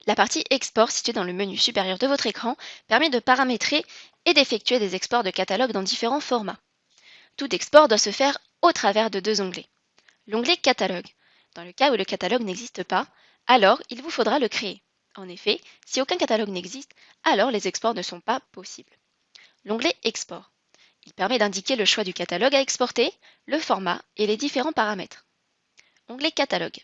La partie Export située dans le menu supérieur de votre écran permet de paramétrer et d'effectuer des exports de catalogues dans différents formats. Tout export doit se faire au travers de deux onglets. L'onglet Catalogue. Dans le cas où le catalogue n'existe pas, alors il vous faudra le créer. En effet, si aucun catalogue n'existe, alors les exports ne sont pas possibles. L'onglet Export. Il permet d'indiquer le choix du catalogue à exporter, le format et les différents paramètres. Onglet Catalogue.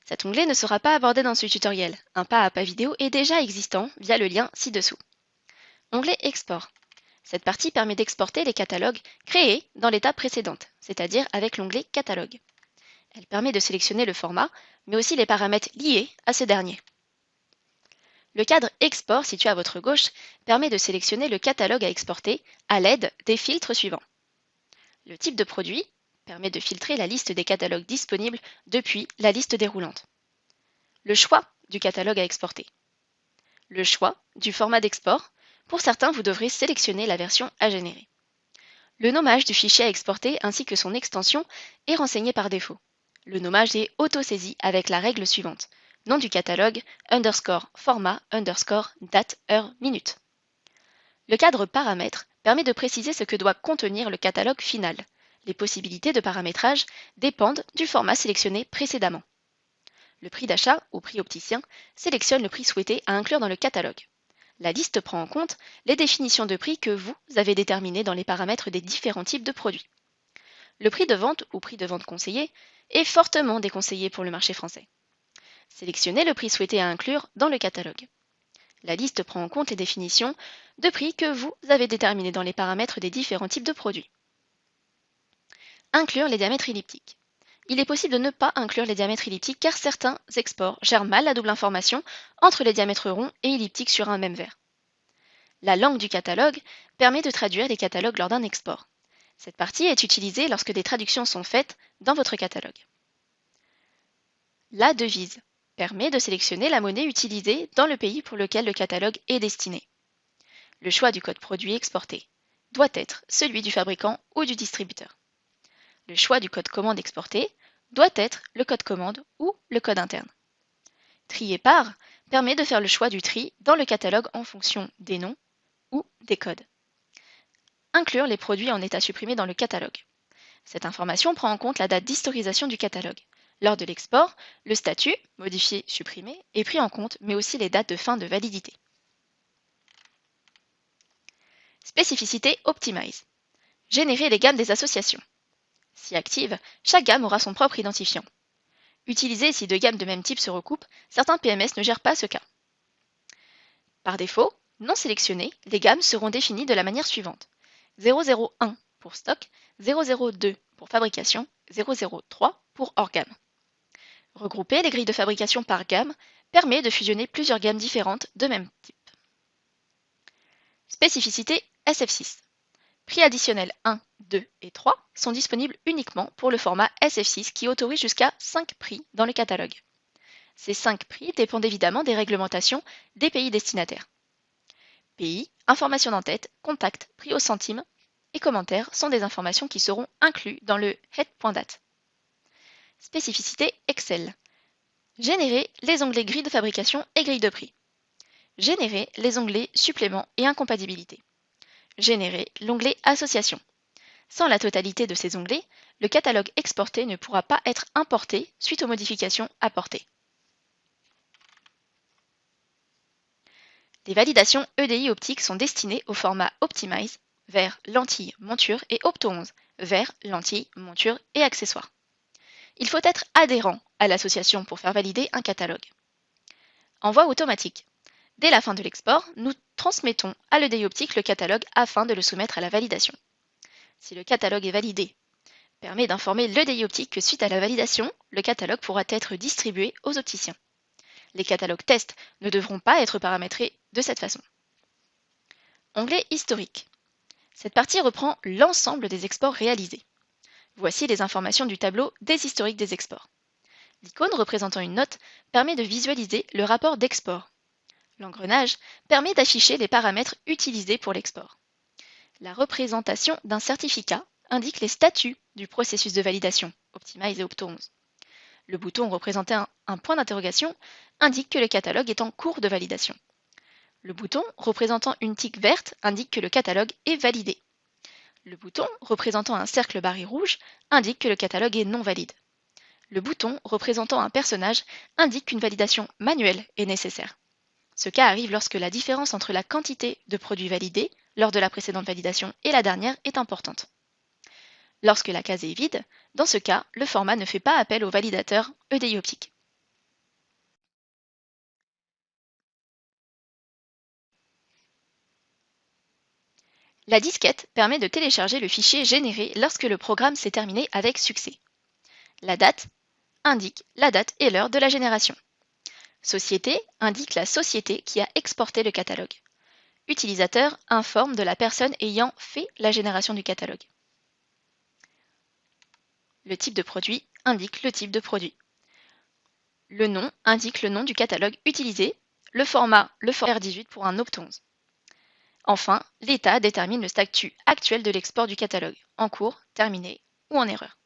Cet onglet ne sera pas abordé dans ce tutoriel. Un pas à pas vidéo est déjà existant via le lien ci-dessous. Onglet Export. Cette partie permet d'exporter les catalogues créés dans l'étape précédente, c'est-à-dire avec l'onglet Catalogue. Elle permet de sélectionner le format, mais aussi les paramètres liés à ce dernier. Le cadre Export situé à votre gauche permet de sélectionner le catalogue à exporter à l'aide des filtres suivants. Le type de produit permet de filtrer la liste des catalogues disponibles depuis la liste déroulante. Le choix du catalogue à exporter. Le choix du format d'export. Pour certains, vous devrez sélectionner la version à générer. Le nommage du fichier à exporter ainsi que son extension est renseigné par défaut. Le nommage est auto-saisi avec la règle suivante. Nom du catalogue, _format, date, heure, minute. Le cadre paramètres permet de préciser ce que doit contenir le catalogue final. Les possibilités de paramétrage dépendent du format sélectionné précédemment. Le prix d'achat, ou prix opticien, sélectionne le prix souhaité à inclure dans le catalogue. La liste prend en compte les définitions de prix que vous avez déterminées dans les paramètres des différents types de produits. Le prix de vente, ou prix de vente conseillé, est fortement déconseillé pour le marché français. Sélectionnez le prix souhaité à inclure dans le catalogue. La liste prend en compte les définitions de prix que vous avez déterminées dans les paramètres des différents types de produits. Inclure les diamètres elliptiques. Il est possible de ne pas inclure les diamètres elliptiques car certains exports gèrent mal la double information entre les diamètres ronds et elliptiques sur un même verre. La langue du catalogue permet de traduire les catalogues lors d'un export. Cette partie est utilisée lorsque des traductions sont faites dans votre catalogue. La devise permet de sélectionner la monnaie utilisée dans le pays pour lequel le catalogue est destiné. Le choix du code produit exporté doit être celui du fabricant ou du distributeur. Le choix du code commande exporté doit être le code commande ou le code interne. Trier par permet de faire le choix du tri dans le catalogue en fonction des noms ou des codes. Inclure les produits en état supprimé dans le catalogue. Cette information prend en compte la date d'historisation du catalogue. Lors de l'export, le statut, modifié, supprimé, est pris en compte, mais aussi les dates de fin de validité. Spécificité Optimize. Générer les gammes des associations. Si active, chaque gamme aura son propre identifiant. Utilisé si deux gammes de même type se recoupent, certains PMS ne gèrent pas ce cas. Par défaut, non sélectionnées, les gammes seront définies de la manière suivante. 001 pour stock, 002 pour fabrication, 003 pour hors gamme. Regrouper les grilles de fabrication par gamme permet de fusionner plusieurs gammes différentes de même type. Spécificité SF6. Prix additionnels 1, 2 et 3 sont disponibles uniquement pour le format SF6 qui autorise jusqu'à 5 prix dans le catalogue. Ces 5 prix dépendent évidemment des réglementations des pays destinataires. Pays, informations d'en-tête, contact, prix au centime et commentaires sont des informations qui seront inclus dans le head.date. Spécificité Excel. Générer les onglets grille de fabrication et grille de prix. Générer les onglets suppléments et incompatibilité. Générer l'onglet association. Sans la totalité de ces onglets, le catalogue exporté ne pourra pas être importé suite aux modifications apportées. Les validations EDI optiques sont destinées au format Optimize vers lentille, monture et Opto11 vers lentille, monture et accessoires. Il faut être adhérent à l'association pour faire valider un catalogue. Envoi automatique. Dès la fin de l'export, nous transmettons à l'EDI optique le catalogue afin de le soumettre à la validation. Si le catalogue est validé, permet d'informer l'EDI optique que suite à la validation, le catalogue pourra être distribué aux opticiens. Les catalogues tests ne devront pas être paramétrés de cette façon. Onglet historique. Cette partie reprend l'ensemble des exports réalisés. Voici les informations du tableau des historiques des exports. L'icône représentant une note permet de visualiser le rapport d'export. L'engrenage permet d'afficher les paramètres utilisés pour l'export. La représentation d'un certificat indique les statuts du processus de validation, Optimize et Opto11. Le bouton représentant un point d'interrogation indique que le catalogue est en cours de validation. Le bouton représentant une tique verte indique que le catalogue est validé. Le bouton représentant un cercle barré rouge indique que le catalogue est non valide. Le bouton représentant un personnage indique qu'une validation manuelle est nécessaire. Ce cas arrive lorsque la différence entre la quantité de produits validés lors de la précédente validation et la dernière est importante. Lorsque la case est vide, dans ce cas, le format ne fait pas appel au validateur EDI optique. La disquette permet de télécharger le fichier généré lorsque le programme s'est terminé avec succès. La date indique la date et l'heure de la génération. Société indique la société qui a exporté le catalogue. Utilisateur informe de la personne ayant fait la génération du catalogue. Le type de produit indique le type de produit. Le nom indique le nom du catalogue utilisé, le format R18 pour un opt11. Enfin, l'état détermine le statut actuel de l'export du catalogue, en cours, terminé ou en erreur.